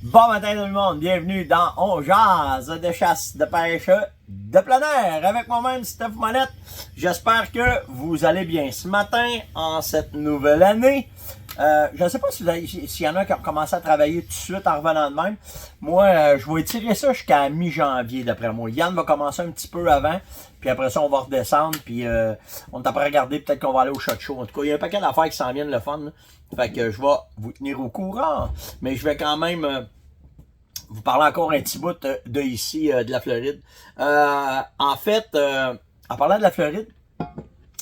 Bon matin tout le monde, bienvenue dans On Jase de chasse, de pêche, de plein air avec moi-même Steph Monette. J'espère que vous allez bien ce matin en cette nouvelle année. Je ne sais pas s'il y en a qui ont commencé à travailler tout de suite en revenant de même. Moi, je vais étirer ça jusqu'à mi-janvier d'après moi. Yann va commencer un petit peu avant, puis après ça on va redescendre, puis on est après regarder, peut-être qu'on va aller au shot show. En tout cas, il y a un paquet d'affaires qui s'en viennent le fun. Là. Fait que je vais vous tenir au courant, mais je vais quand même vous parler encore un petit bout de ici, de la Floride. En fait, en parlant de la Floride,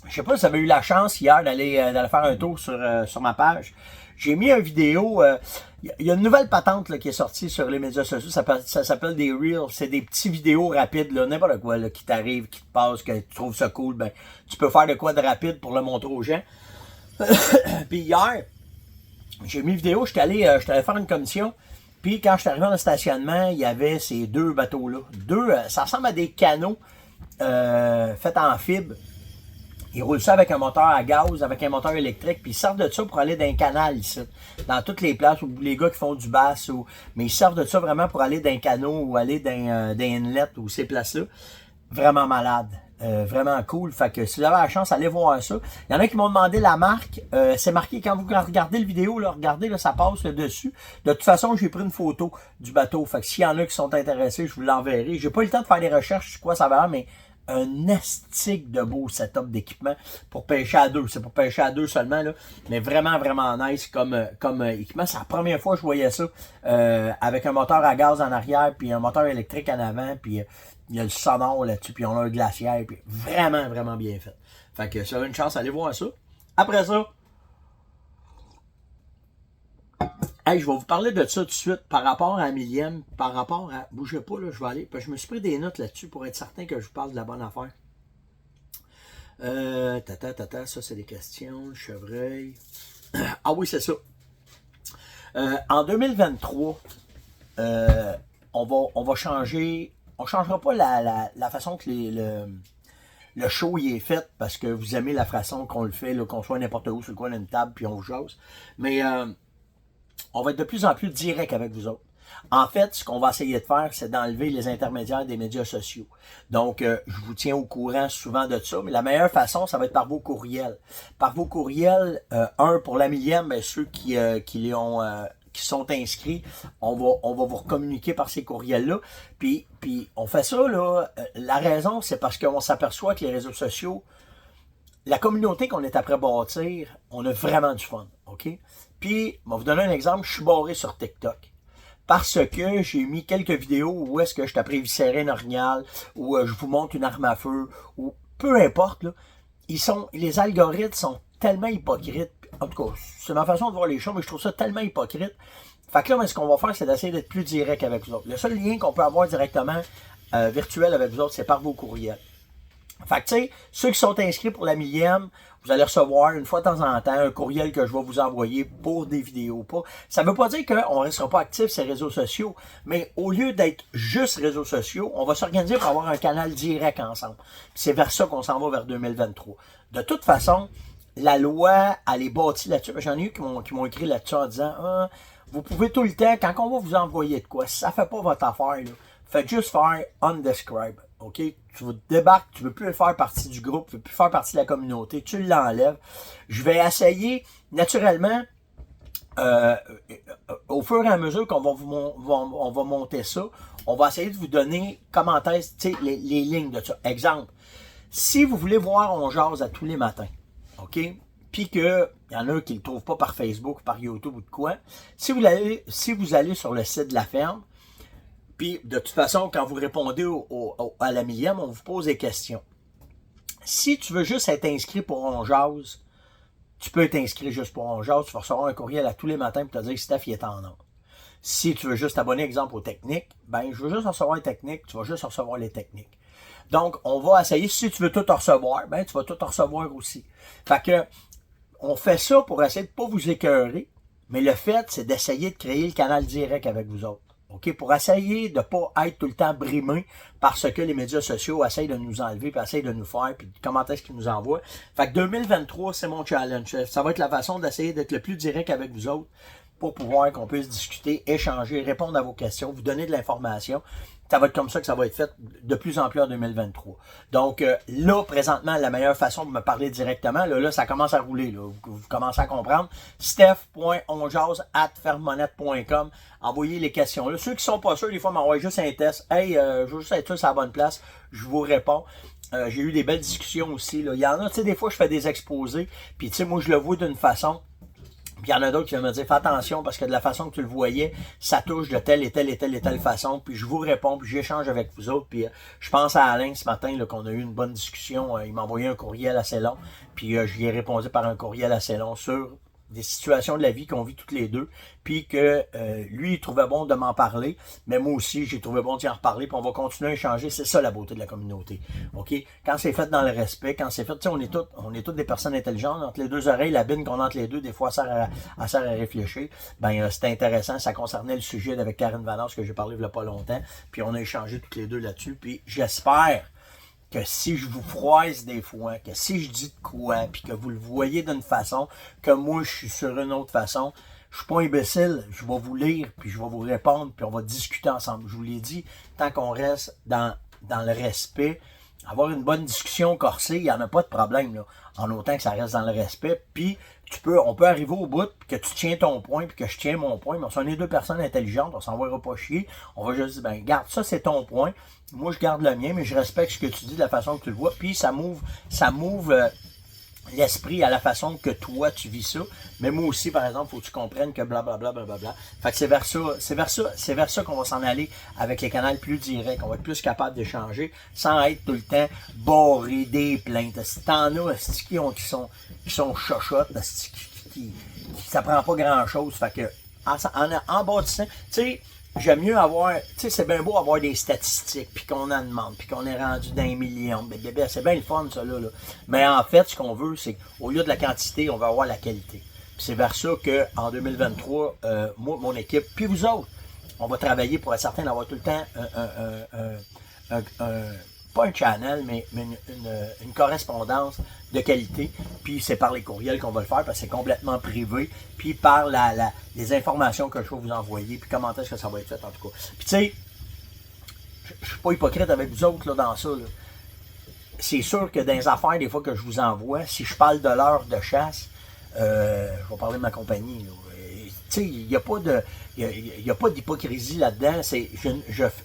je sais pas si vous avez eu la chance hier d'aller faire un tour sur ma page. J'ai mis une vidéo, il y a une nouvelle patente là, qui est sortie sur les médias sociaux, ça s'appelle des Reels, c'est des petits vidéos rapides, n'importe quoi là, qui t'arrive, qui te passe, que tu trouves ça cool, ben tu peux faire de quoi de rapide pour le montrer aux gens. Puis hier, j'ai mis une vidéo, j'étais allé faire une commission. Puis quand je suis arrivé dans le stationnement, il y avait ces deux bateaux-là. Ça ressemble à des canots faits en fibre. Ils roulent ça avec un moteur à gaz, avec un moteur électrique, puis ils servent de ça pour aller dans un canal ici. Dans toutes les places où les gars qui font du bass, mais ils servent de ça vraiment pour aller dans un canot ou aller dans inlet ou ces places-là. Vraiment malade. Vraiment cool. Fait que si vous avez la chance, allez voir ça. Il y en a qui m'ont demandé la marque. C'est marqué quand vous regardez le vidéo, là, regardez, là, ça passe là, dessus. De toute façon, j'ai pris une photo du bateau. Fait que s'il y en a qui sont intéressés, je vous l'enverrai. J'ai pas eu le temps de faire des recherches sur quoi ça va, mais un estique de beau setup d'équipement pour pêcher à deux. C'est pour pêcher à deux seulement, là. Mais vraiment, vraiment nice comme équipement. C'est la première fois que je voyais ça. Avec un moteur à gaz en arrière, puis un moteur électrique en avant, puis il y a le sonore là-dessus, puis on a un glaciaire, puis vraiment, vraiment bien fait. Fait que si vous avez une chance, allez voir ça. Après ça, hey, je vais vous parler de ça tout de suite par rapport à Millième, par rapport à... Bougez pas, là, je vais aller... Parce que je me suis pris des notes là-dessus pour être certain que je vous parle de la bonne affaire. Ça c'est des questions, chevreuil. Ah oui, c'est ça. En 2023, on va changer... On ne changera pas la façon que le show il est fait parce que vous aimez la façon qu'on le fait, qu'on soit n'importe où sur le coin d'une table puis on vous jase. Mais on va être de plus en plus direct avec vous autres. En fait, ce qu'on va essayer de faire, c'est d'enlever les intermédiaires des médias sociaux. Donc, je vous tiens au courant souvent de ça, mais la meilleure façon, ça va être par vos courriels. Par vos courriels, pour la millième, ben, ceux qui sont inscrits, on va vous communiquer par ces courriels-là. Puis on fait ça, là. La raison, c'est parce qu'on s'aperçoit que les réseaux sociaux, la communauté qu'on est après bâtir, on a vraiment du fun, OK? Puis, je vais vous donner un exemple, je suis barré sur TikTok. Parce que j'ai mis quelques vidéos où est-ce que je t'apprends viscérer une orignale, où je vous montre une arme à feu, ou peu importe, là, les algorithmes sont tellement hypocrites. En tout cas, c'est ma façon de voir les choses, mais je trouve ça tellement hypocrite. Fait que là, ce qu'on va faire, c'est d'essayer d'être plus direct avec vous autres. Le seul lien qu'on peut avoir directement virtuel avec vous autres, c'est par vos courriels. Fait que tu sais, ceux qui sont inscrits pour la millième, vous allez recevoir une fois de temps en temps un courriel que je vais vous envoyer pour des vidéos. Ça ne veut pas dire qu'on ne restera pas actif sur les réseaux sociaux, mais au lieu d'être juste réseaux sociaux, on va s'organiser pour avoir un canal direct ensemble. C'est vers ça qu'on s'en va vers 2023. De toute façon, la loi, elle est bâtie là-dessus. J'en ai eu qui m'ont écrit là-dessus en disant vous pouvez tout le temps, quand on va vous envoyer de quoi, si ça ne fait pas votre affaire, là, faites juste faire undescribe. OK? Tu débarques, tu ne veux plus faire partie du groupe, tu ne veux plus faire partie de la communauté, tu l'enlèves. Je vais essayer, naturellement, au fur et à mesure qu'on va on va monter ça, on va essayer de vous donner commentaires, les lignes de ça. Exemple, si vous voulez voir On Jase à tous les matins, OK? Puis qu'il y en a qui ne le trouvent pas par Facebook, par YouTube ou de quoi, si vous allez sur le site de la ferme, puis, de toute façon, quand vous répondez à la millième, on vous pose des questions. Si tu veux juste être inscrit pour On Jase, tu peux être inscrit juste pour On Jase. Tu vas recevoir un courriel à tous les matins pour te dire que Steph il est en ordre. Si tu veux juste t'abonner, exemple, aux techniques, ben, je veux juste recevoir les techniques, tu vas juste recevoir les techniques. Donc, on va essayer, si tu veux tout recevoir, ben, tu vas tout recevoir aussi. Fait que, on fait ça pour essayer de ne pas vous écœurer, mais le fait, c'est d'essayer de créer le canal direct avec vous autres. OK, pour essayer de ne pas être tout le temps brimé parce que les médias sociaux essayent de nous enlever, puis essayent de nous faire, puis comment est-ce qu'ils nous envoient. Fait que 2023, c'est mon challenge. Ça va être la façon d'essayer d'être le plus direct avec vous autres. pour pouvoir qu'on puisse discuter, échanger, répondre à vos questions, vous donner de l'information. Ça va être comme ça que ça va être fait de plus en plus en 2023. Donc là, présentement, la meilleure façon de me parler directement, là ça commence à rouler. Là. Vous commencez à comprendre. steph.onjase@fermonette.com. Envoyez les questions là. Ceux qui sont pas sûrs, des fois, m'envoient juste un test. Hey, je veux juste être sûr que c'est à la bonne place. Je vous réponds. J'ai eu des belles discussions aussi. Là. Il y en a, tu sais, des fois, je fais des exposés. Puis, tu sais, moi, je le vois d'une façon. Puis il y en a d'autres qui vont me dire, fais attention parce que de la façon que tu le voyais, ça touche de telle et telle et telle et telle façon. Puis je vous réponds, puis j'échange avec vous autres. Puis je pense à Alain ce matin là, qu'on a eu une bonne discussion. Il m'a envoyé un courriel assez long. Puis je lui ai répondu par un courriel assez long sur des situations de la vie qu'on vit toutes les deux, puis que lui, il trouvait bon de m'en parler, mais moi aussi, j'ai trouvé bon d'y en reparler, puis on va continuer à échanger. C'est ça la beauté de la communauté. OK? Quand c'est fait dans le respect, quand c'est fait, tu sais, on est toutes des personnes intelligentes. Entre les deux oreilles, la bine qu'on a entre les deux, des fois, sert à réfléchir. Ben, c'était intéressant. Ça concernait le sujet avec Karine Valence que j'ai parlé il y a pas longtemps, puis on a échangé toutes les deux là-dessus, puis j'espère que si je vous froisse des fois, que si je dis de quoi, puis que vous le voyez d'une façon, que moi je suis sur une autre façon, je suis pas imbécile, je vais vous lire, puis je vais vous répondre, puis on va discuter ensemble. Je vous l'ai dit, tant qu'on reste dans le respect, avoir une bonne discussion corsée, il n'y en a pas de problème, là, en autant que ça reste dans le respect, puis on peut arriver au bout, puis que tu tiens ton point, puis que je tiens mon point, mais on est deux personnes intelligentes, on s'en va pas chier, on va juste dire, ben garde, ça c'est ton point, moi je garde le mien, mais je respecte ce que tu dis de la façon que tu le vois, puis ça m'ouvre l'esprit à la façon que toi tu vis ça, mais moi aussi par exemple, faut que tu comprennes que blablabla, blablabla. Fait que c'est vers ça qu'on va s'en aller avec les canaux plus directs, on va être plus capable d'échanger sans être tout le temps barré des plaintes. Si t'en as qui sont chochottes, ça prend pas grand chose, fait que en bâtissant, tu sais, j'aime mieux avoir, tu sais, c'est bien beau avoir des statistiques, puis qu'on en demande, puis qu'on est rendu d'un million, c'est bien le fun, ça, là. Mais en fait, ce qu'on veut, c'est qu'au lieu de la quantité, on va avoir la qualité. Puis c'est vers ça qu'en 2023, moi, mon équipe, puis vous autres, on va travailler pour être certain d'avoir tout le temps pas un channel, mais une correspondance de qualité. Puis c'est par les courriels qu'on va le faire, parce que c'est complètement privé. Puis par les informations que je vais vous envoyer, puis comment est-ce que ça va être fait, en tout cas. Puis tu sais, je suis pas hypocrite avec vous autres là, dans ça. Là. C'est sûr que dans les affaires, des fois, que je vous envoie, si je parle de l'heure de chasse, je vais parler de ma compagnie. Là. Tu sais, il n'y a pas d'hypocrisie là-dedans.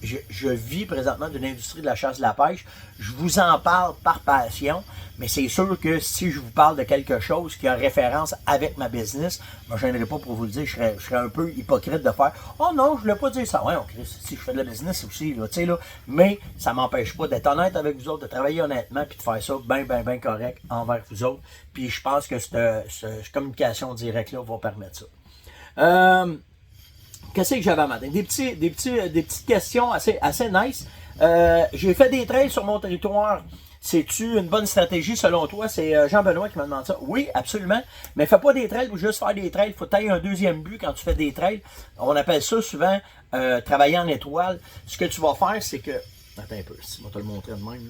Je vis présentement d'une industrie de la chasse et de la pêche. Je vous en parle par passion, mais c'est sûr que si je vous parle de quelque chose qui a référence avec ma business, je ne gênerai pas pour vous le dire. Je serais un peu hypocrite de faire « Oh non, je ne voulais pas dire ça. » Ouais, si je fais de la business aussi, là, tu sais, là. Mais ça ne m'empêche pas d'être honnête avec vous autres, de travailler honnêtement, puis de faire ça bien correct envers vous autres. Puis je pense que cette communication directe-là va permettre ça. Qu'est-ce que j'avais à matin? Des petites questions assez nice. J'ai fait des trails sur mon territoire. C'est-tu une bonne stratégie selon toi? C'est Jean-Benoît qui m'a demandé ça. Oui, absolument. Mais fais pas des trails ou juste faire des trails. Il faut tailler un deuxième but quand tu fais des trails. On appelle ça souvent travailler en étoile. Ce que tu vas faire, c'est que... Attends un peu, je vais te le montrer de même.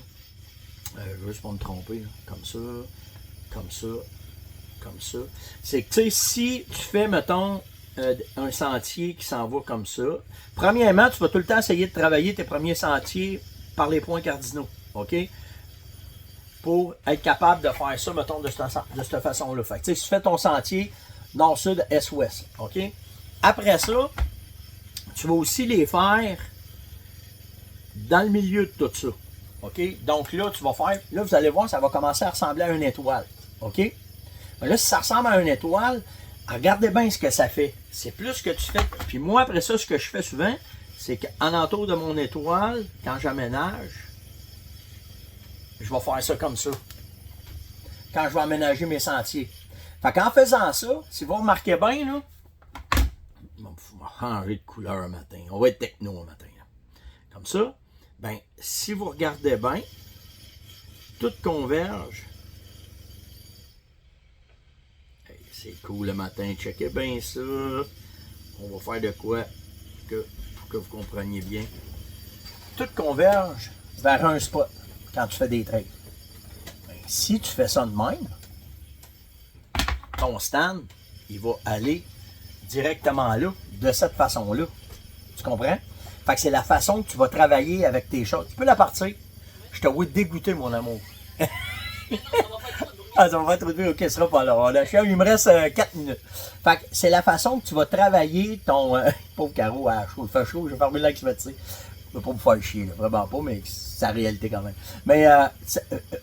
Juste pour me tromper. Là. Comme ça, comme ça, comme ça. C'est que, tu sais, si tu fais, mettons... un sentier qui s'en va comme ça. Premièrement, tu vas tout le temps essayer de travailler tes premiers sentiers par les points cardinaux. OK? Pour être capable de faire ça, mettons, de cette façon-là. Fait que, tu sais, si tu fais ton sentier nord-sud, est-ouest. OK? Après ça, tu vas aussi les faire dans le milieu de tout ça. OK? Donc là, tu vas faire... Là, vous allez voir, ça va commencer à ressembler à une étoile. OK? Mais là, si ça ressemble à une étoile... Regardez bien ce que ça fait. C'est plus ce que tu fais. Puis moi, après ça, ce que je fais souvent, c'est qu'en entour de mon étoile, quand j'aménage, je vais faire ça comme ça. Quand je vais aménager mes sentiers. Fait qu'en faisant ça, si vous remarquez bien, là, on va changer de couleur un matin. On va être techno un matin. Là. Comme ça, ben, si vous regardez bien, tout converge. C'est cool le matin, checkez bien ça. On va faire de quoi pour que vous compreniez bien. Tout converge vers un spot quand tu fais des trails. Ben, si tu fais ça de même, ton stand, il va aller directement là, de cette façon-là. Tu comprends? Fait que c'est la façon que tu vas travailler avec tes choses. Tu peux la partir. Je te vois dégoûter, mon amour. Ah, ça va pas trop vite, ok, ce sera pas là. Il me reste 4 minutes. Fait que c'est la façon que tu vas travailler ton. Pauvre Caro, chaud, il fait chaud, je vais fermer la climatisée. Je veux pas me faire chier, là, vraiment pas, mais c'est la réalité quand même. Mais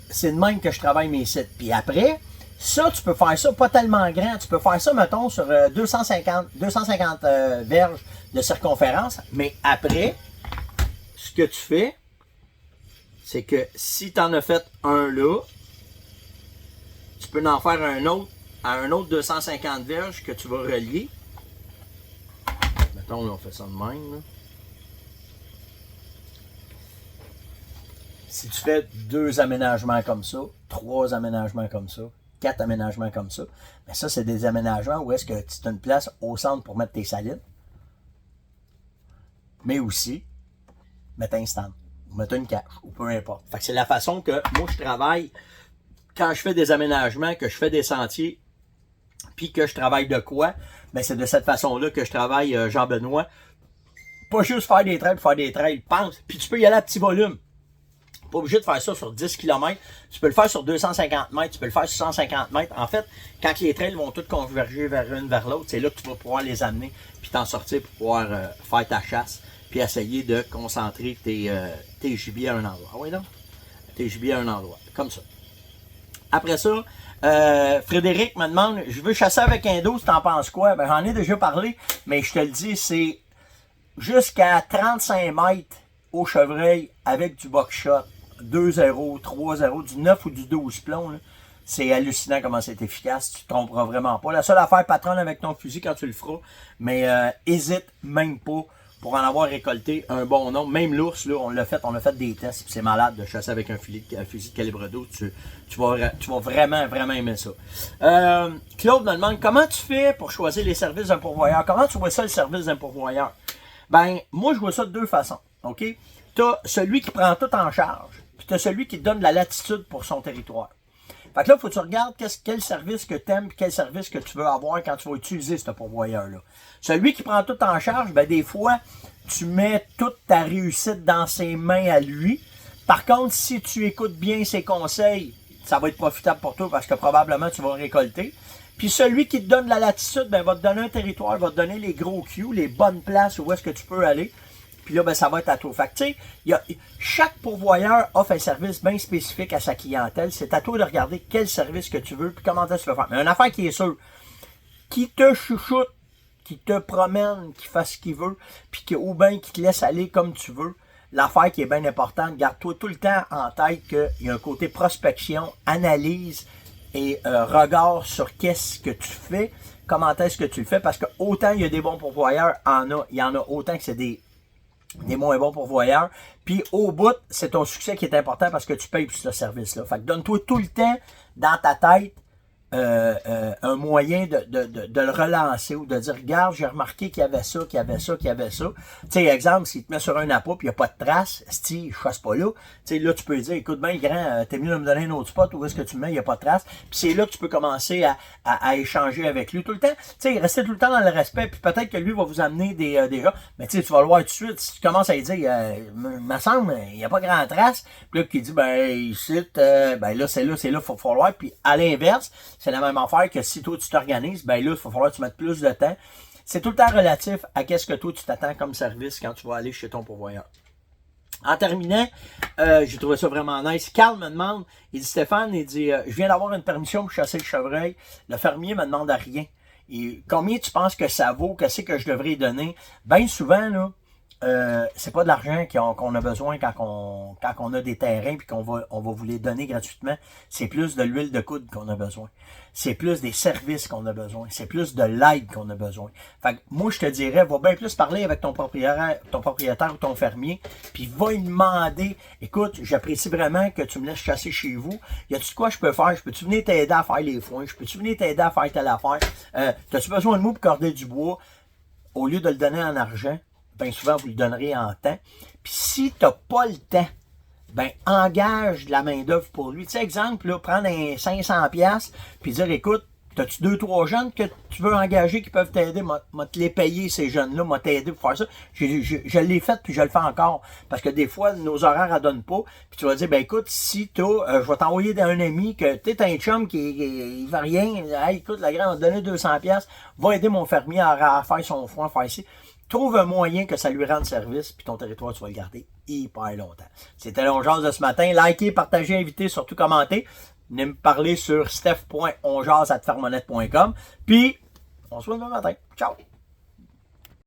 c'est de même que je travaille mes sites. Puis après, ça, tu peux faire ça pas tellement grand. Tu peux faire ça, mettons, sur 250 verges de circonférence. Mais après, ce que tu fais, c'est que si tu en as fait un là, tu peux en faire un autre à un autre 250 verges que tu vas relier. Mettons, là, on fait ça de même. Là. Si tu fais 2 aménagements comme ça, 3 aménagements comme ça, 4 aménagements comme ça, mais ça, c'est des aménagements où est-ce que tu as une place au centre pour mettre tes salines, mais aussi mettre un stand, ou mettre une cache, ou peu importe. Fait que c'est la façon que moi, je travaille quand je fais des aménagements, que je fais des sentiers, puis que je travaille de quoi, ben c'est de cette façon-là que je travaille, Jean-Benoît. Pas juste faire des trails pour faire des trails, pense. Puis tu peux y aller à petit volume. Pas obligé de faire ça sur 10 km. Tu peux le faire sur 250 mètres, tu peux le faire sur 150 mètres. En fait, quand les trails vont tous converger vers l'une vers l'autre, c'est là que tu vas pouvoir les amener, puis t'en sortir pour pouvoir faire ta chasse, puis essayer de concentrer tes gibiers à un endroit. Ah oui, non? Tes gibiers à un endroit, comme ça. Après ça, Frédéric me demande, je veux chasser avec un 12, t'en penses quoi? Ben, j'en ai déjà parlé, mais je te le dis, c'est jusqu'à 35 mètres au chevreuil avec du buckshot, 2-0, 3-0, du 9 ou du 12 plombs. C'est hallucinant comment c'est efficace, tu te tromperas vraiment pas. La seule affaire, patronne avec ton fusil quand tu le feras, mais hésite même pas pour en avoir récolté un bon nombre. Même l'ours, là, on l'a fait des tests, c'est malade de chasser avec un fusil de calibre 12. Tu vas vraiment, vraiment aimer ça. Claude me demande, comment tu fais pour choisir les services d'un pourvoyeur? Comment tu vois ça, le service d'un pourvoyeur? Ben, moi, je vois ça de 2 façons. OK? Tu as celui qui prend tout en charge, puis tu as celui qui te donne la latitude pour son territoire. Fait que là, il faut que tu regardes quel service que tu aimes, quel service que tu veux avoir quand tu vas utiliser ce pourvoyeur-là. Celui qui prend tout en charge, ben des fois, tu mets toute ta réussite dans ses mains à lui. Par contre, si tu écoutes bien ses conseils, ça va être profitable pour toi parce que probablement tu vas récolter. Puis celui qui te donne la latitude, ben, va te donner un territoire, va te donner les gros cues, les bonnes places où est-ce que tu peux aller. Puis là, ben, ça va être à toi. Fait que, tu sais, chaque pourvoyeur offre un service bien spécifique à sa clientèle. C'est à toi de regarder quel service que tu veux puis comment tu veux faire. Mais une affaire qui est sûre, qui te chouchoute, qui te promène, qui fasse ce qu'il veut, puis ou bien qui te laisse aller comme tu veux, l'affaire qui est bien importante, garde-toi tout le temps en tête qu'il y a un côté prospection, analyse et regard sur qu'est-ce que tu fais, comment est-ce que tu le fais, parce que autant il y a des bons pourvoyeurs, il y en a autant que c'est des moins bons pourvoyeurs. Puis au bout, c'est ton succès qui est important parce que tu payes pour ce service-là. Fait que donne-toi tout le temps dans ta tête un moyen de le relancer ou de dire, regarde, j'ai remarqué qu'il y avait ça, qu'il y avait ça, qu'il y avait ça. Tu sais, exemple, s'il te met sur un appât puis il n'y a pas de trace, si je chasse pas là, tu sais, là, tu peux dire, écoute bien, grand, t'es mieux de me donner un autre spot où est-ce que tu me mets, il n'y a pas de trace. Puis c'est là que tu peux commencer à échanger avec lui tout le temps. Tu sais, restez tout le temps dans le respect, puis peut-être que lui va vous amener des gens, mais tu sais, tu vas le voir tout de suite, si tu commences à lui dire, me semble, il n'y a pas grand trace, puis là, qui dit, ben, ici, ben là, c'est là, il faut falloir, puis à l'inverse, c'est la même affaire que si toi tu t'organises, ben là, il va falloir que tu mettes plus de temps. C'est tout le temps relatif à qu'est-ce que toi tu t'attends comme service quand tu vas aller chez ton pourvoyeur. En terminant, j'ai trouvé ça vraiment nice. Carl me demande, il dit Stéphane, il dit je viens d'avoir une permission pour chasser le chevreuil. Le fermier me demande à rien. Et combien tu penses que ça vaut? Qu'est-ce que je devrais donner? Bien souvent, là, c'est pas de l'argent qu'on a besoin quand on a des terrains puis on va vous les donner gratuitement. C'est plus de l'huile de coude qu'on a besoin. C'est plus des services qu'on a besoin. C'est plus de l'aide qu'on a besoin. Fait que moi, je te dirais, va bien plus parler avec ton propriétaire ou ton fermier, puis va lui demander, écoute, j'apprécie vraiment que tu me laisses chasser chez vous. Y a-tu de quoi je peux faire? Je peux-tu venir t'aider à faire les foins? Je peux-tu venir t'aider à faire telle affaire? T'as-tu besoin de moi pour corder du bois? Au lieu de le donner en argent, bien souvent, vous le donnerez en temps. Puis si tu n'as pas le temps, ben engage de la main-d'œuvre pour lui. Tu sais, exemple, là, prendre un 500$, puis dire, écoute, T'as-tu 2-3 jeunes que tu veux engager qui peuvent t'aider? M'a te les payer, ces jeunes-là, m'a t'aider pour faire ça. Je l'ai fait, puis je le fais encore. Parce que des fois, nos horaires ne donnent pas. Puis tu vas dire, ben écoute, si je vais t'envoyer un ami que t'es un chum qui ne fait rien. Hey, écoute, la grande m'a donné 200$, va aider mon fermier à faire son foin, à faire ici. Trouve un moyen que ça lui rende service, puis ton territoire, tu vas le garder hyper longtemps. C'était l'Onjase de ce matin. Likez, partagez, invitez, surtout commentez. Venez me parler sur steph.onjase@fermonette.com. Puis, on se voit demain matin. Ciao!